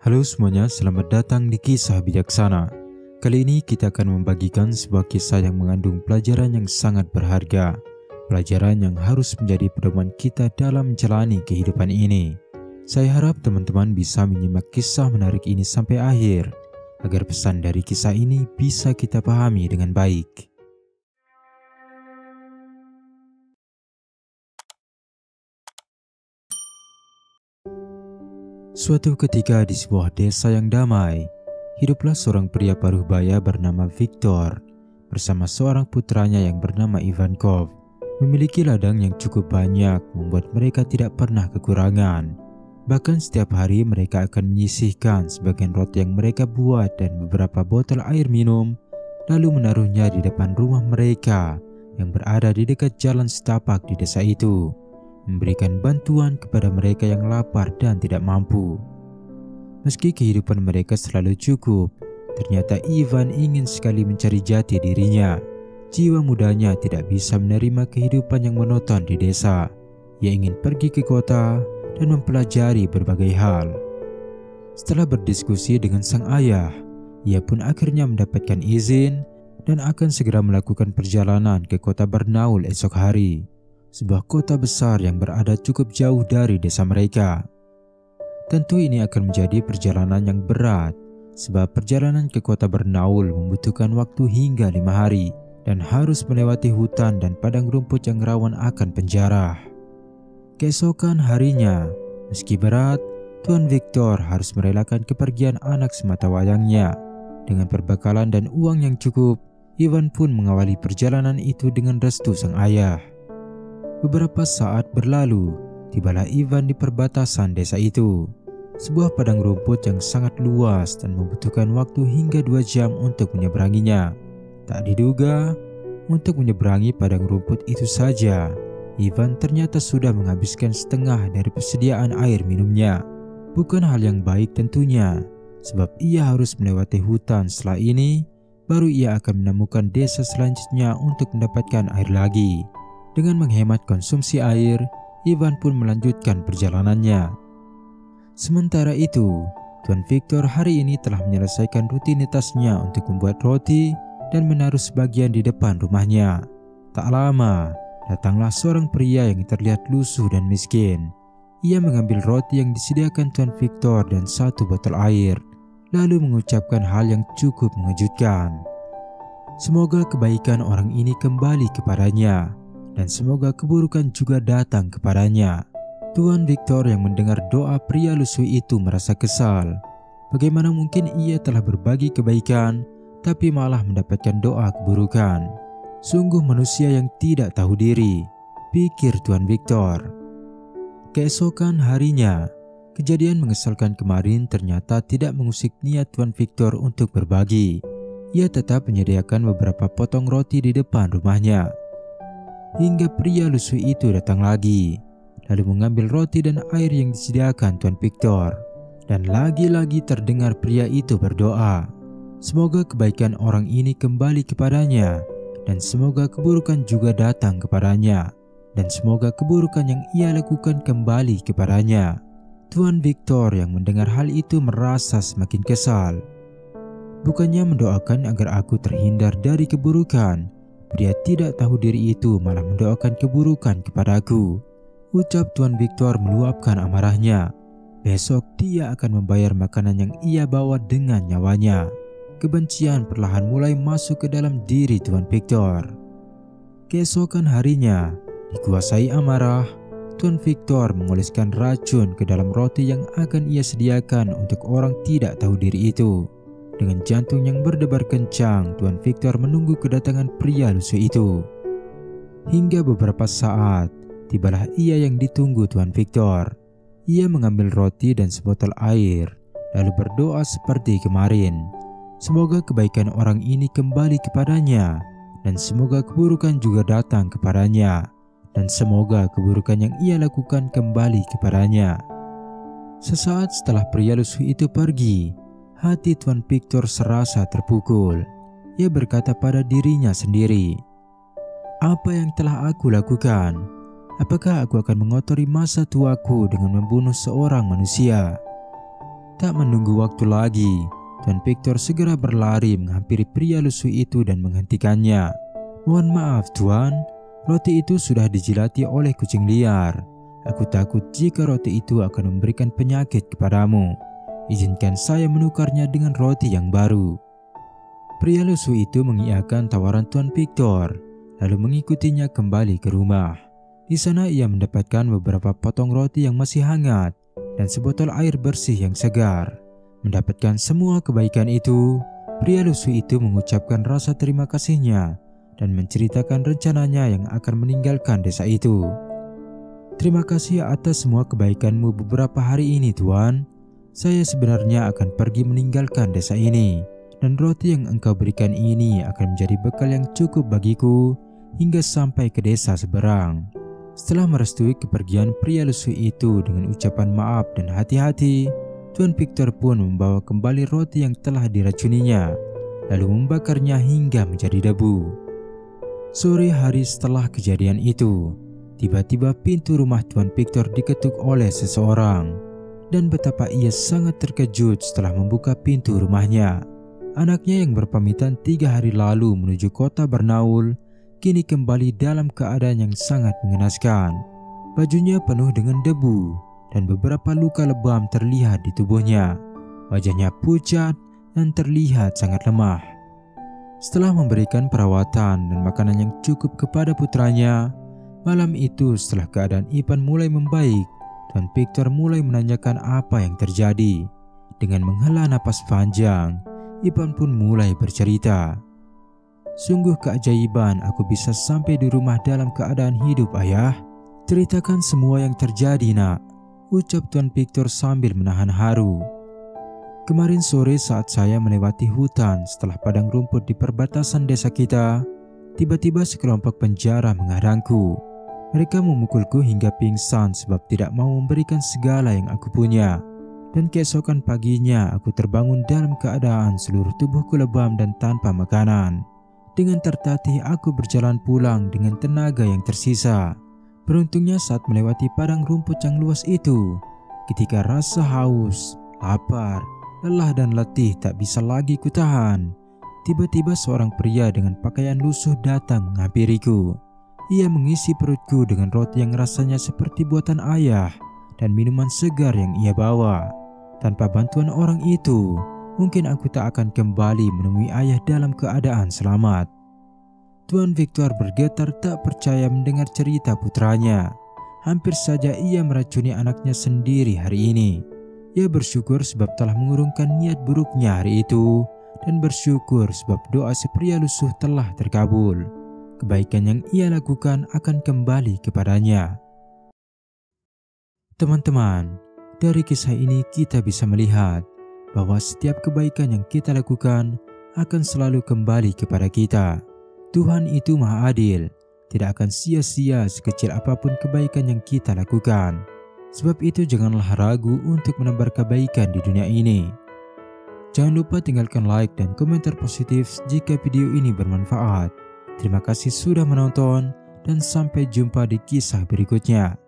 Halo semuanya, selamat datang di Kisah Bijaksana. Kali ini kita akan membagikan sebuah kisah yang mengandung pelajaran yang sangat berharga. Pelajaran yang harus menjadi pedoman kita dalam menjalani kehidupan ini. Saya harap teman-teman bisa menyimak kisah menarik ini sampai akhir, agar pesan dari kisah ini bisa kita pahami dengan baik. Suatu ketika di sebuah desa yang damai, hiduplah seorang pria paruh-baya bernama Victor bersama seorang putranya yang bernama Ivankov. Memiliki ladang yang cukup banyak membuat mereka tidak pernah kekurangan. Bahkan setiap hari mereka akan menyisihkan sebagian roti yang mereka buat dan beberapa botol air minum, lalu menaruhnya di depan rumah mereka yang berada di dekat jalan setapak di desa itu, memberikan bantuan kepada mereka yang lapar dan tidak mampu. Meski kehidupan mereka selalu cukup, ternyata Ivan ingin sekali mencari jati dirinya. Jiwa mudanya tidak bisa menerima kehidupan yang monoton di desa. Ia ingin pergi ke kota dan mempelajari berbagai hal. Setelah berdiskusi dengan sang ayah, ia pun akhirnya mendapatkan izin dan akan segera melakukan perjalanan ke kota Barnaul esok hari. Sebuah kota besar yang berada cukup jauh dari desa mereka. Tentu ini akan menjadi perjalanan yang berat, sebab perjalanan ke kota Barnaul membutuhkan waktu hingga 5 hari dan harus melewati hutan dan padang rumput yang rawan akan penjara. Keesokan harinya, meski berat, Tuan Victor harus merelakan kepergian anak sematawayangnya. Dengan perbekalan dan uang yang cukup, Ivan pun mengawali perjalanan itu dengan restu sang ayah. Beberapa saat berlalu, tibalah Ivan di perbatasan desa itu. Sebuah padang rumput yang sangat luas dan membutuhkan waktu hingga 2 jam untuk menyeberanginya. Tak diduga, untuk menyeberangi padang rumput itu saja, Ivan ternyata sudah menghabiskan setengah dari persediaan air minumnya. Bukan hal yang baik tentunya, sebab ia harus melewati hutan. Setelah ini, baru ia akan menemukan desa selanjutnya untuk mendapatkan air lagi. Dengan menghemat konsumsi air, Ivan pun melanjutkan perjalanannya. Sementara itu, Tuan Victor hari ini telah menyelesaikan rutinitasnya untuk membuat roti dan menaruh sebagian di depan rumahnya. Tak lama, datanglah seorang pria yang terlihat lusuh dan miskin. Ia mengambil roti yang disediakan Tuan Victor dan 1 botol air, lalu mengucapkan hal yang cukup mengejutkan. Semoga kebaikan orang ini kembali kepadanya, dan semoga keburukan juga datang kepadanya. Tuan Victor yang mendengar doa pria lusuh itu merasa kesal. Bagaimana mungkin ia telah berbagi kebaikan, tapi malah mendapatkan doa keburukan? Sungguh manusia yang tidak tahu diri, pikir Tuan Victor. Keesokan harinya, kejadian mengesalkan kemarin ternyata tidak mengusik niat Tuan Victor untuk berbagi. Ia tetap menyediakan beberapa potong roti di depan rumahnya. Hingga pria lusuh itu datang lagi, lalu mengambil roti dan air yang disediakan Tuan Victor. Dan lagi-lagi terdengar pria itu berdoa, semoga kebaikan orang ini kembali kepadanya, dan semoga keburukan juga datang kepadanya, dan semoga keburukan yang ia lakukan kembali kepadanya. Tuan Victor yang mendengar hal itu merasa semakin kesal. Bukannya mendoakan agar aku terhindar dari keburukan, pria tidak tahu diri itu malah mendoakan keburukan kepadaku, ucap Tuan Victor meluapkan amarahnya. Besok dia akan membayar makanan yang ia bawa dengan nyawanya. Kebencian perlahan mulai masuk ke dalam diri Tuan Victor. Keesokan harinya, dikuasai amarah, Tuan Victor mengoleskan racun ke dalam roti yang akan ia sediakan untuk orang tidak tahu diri itu. Dengan jantung yang berdebar kencang, Tuan Victor menunggu kedatangan pria lusuh itu. Hingga beberapa saat, tibalah ia yang ditunggu Tuan Victor. Ia mengambil roti dan sebotol air, lalu berdoa seperti kemarin. Semoga kebaikan orang ini kembali kepadanya, dan semoga keburukan juga datang kepadanya, dan semoga keburukan yang ia lakukan kembali kepadanya. Sesaat setelah pria lusuh itu pergi, hati Tuan Victor serasa terpukul. Ia berkata pada dirinya sendiri, apa yang telah aku lakukan? Apakah aku akan mengotori masa tuaku dengan membunuh seorang manusia? Tak menunggu waktu lagi, Tuan Victor segera berlari menghampiri pria lusuh itu dan menghentikannya. "Mohon maaf Tuan, roti itu sudah dijilati oleh kucing liar. Aku takut jika roti itu akan memberikan penyakit kepadamu. Izinkan saya menukarnya dengan roti yang baru." Pria lusuh itu mengiyakan tawaran Tuan Victor, lalu mengikutinya kembali ke rumah. Di sana ia mendapatkan beberapa potong roti yang masih hangat dan sebotol air bersih yang segar. Mendapatkan semua kebaikan itu, pria lusuh itu mengucapkan rasa terima kasihnya dan menceritakan rencananya yang akan meninggalkan desa itu. "Terima kasih atas semua kebaikanmu beberapa hari ini Tuan. Saya sebenarnya akan pergi meninggalkan desa ini, dan roti yang engkau berikan ini akan menjadi bekal yang cukup bagiku hingga sampai ke desa seberang." Setelah merestui kepergian pria lusuh itu dengan ucapan maaf dan hati-hati, Tuan Victor pun membawa kembali roti yang telah diracuninya, lalu membakarnya hingga menjadi debu. Sore hari setelah kejadian itu, tiba-tiba pintu rumah Tuan Victor diketuk oleh seseorang, dan betapa ia sangat terkejut setelah membuka pintu rumahnya. Anaknya yang berpamitan 3 hari lalu menuju kota Bernaul kini kembali dalam keadaan yang sangat mengenaskan. Bajunya penuh dengan debu dan beberapa luka lebam terlihat di tubuhnya. Wajahnya pucat dan terlihat sangat lemah. Setelah memberikan perawatan dan makanan yang cukup kepada putranya, malam itu setelah keadaan Ivan mulai membaik, Tuan Victor mulai menanyakan apa yang terjadi. Dengan menghela napas panjang, Ivan pun mulai bercerita. "Sungguh keajaiban aku bisa sampai di rumah dalam keadaan hidup ayah. Ceritakan semua yang terjadi nak," ucap Tuan Victor sambil menahan haru. "Kemarin sore saat saya melewati hutan setelah padang rumput di perbatasan desa kita, tiba-tiba sekelompok penjara menghadangku. Mereka memukulku hingga pingsan sebab tidak mau memberikan segala yang aku punya. Dan keesokan paginya aku terbangun dalam keadaan seluruh tubuhku lebam dan tanpa makanan. Dengan tertatih aku berjalan pulang dengan tenaga yang tersisa. Beruntungnya saat melewati padang rumput yang luas itu, ketika rasa haus, lapar, lelah dan letih tak bisa lagi kutahan, tiba-tiba seorang pria dengan pakaian lusuh datang menghampiriku. Ia mengisi perutku dengan roti yang rasanya seperti buatan ayah dan minuman segar yang ia bawa. Tanpa bantuan orang itu, mungkin aku tak akan kembali menemui ayah dalam keadaan selamat." Tuan Victor bergetar tak percaya mendengar cerita putranya. Hampir saja ia meracuni anaknya sendiri hari ini. Ia bersyukur sebab telah mengurungkan niat buruknya hari itu, dan bersyukur sebab doa si pria lusuh telah terkabul. Kebaikan yang ia lakukan akan kembali kepadanya. Teman-teman, dari kisah ini kita bisa melihat bahwa setiap kebaikan yang kita lakukan akan selalu kembali kepada kita. Tuhan itu Maha Adil, tidak akan sia-sia sekecil apapun kebaikan yang kita lakukan. Sebab itu janganlah ragu untuk menebar kebaikan di dunia ini. Jangan lupa tinggalkan like dan komentar positif jika video ini bermanfaat. Terima kasih sudah menonton dan sampai jumpa di kisah berikutnya.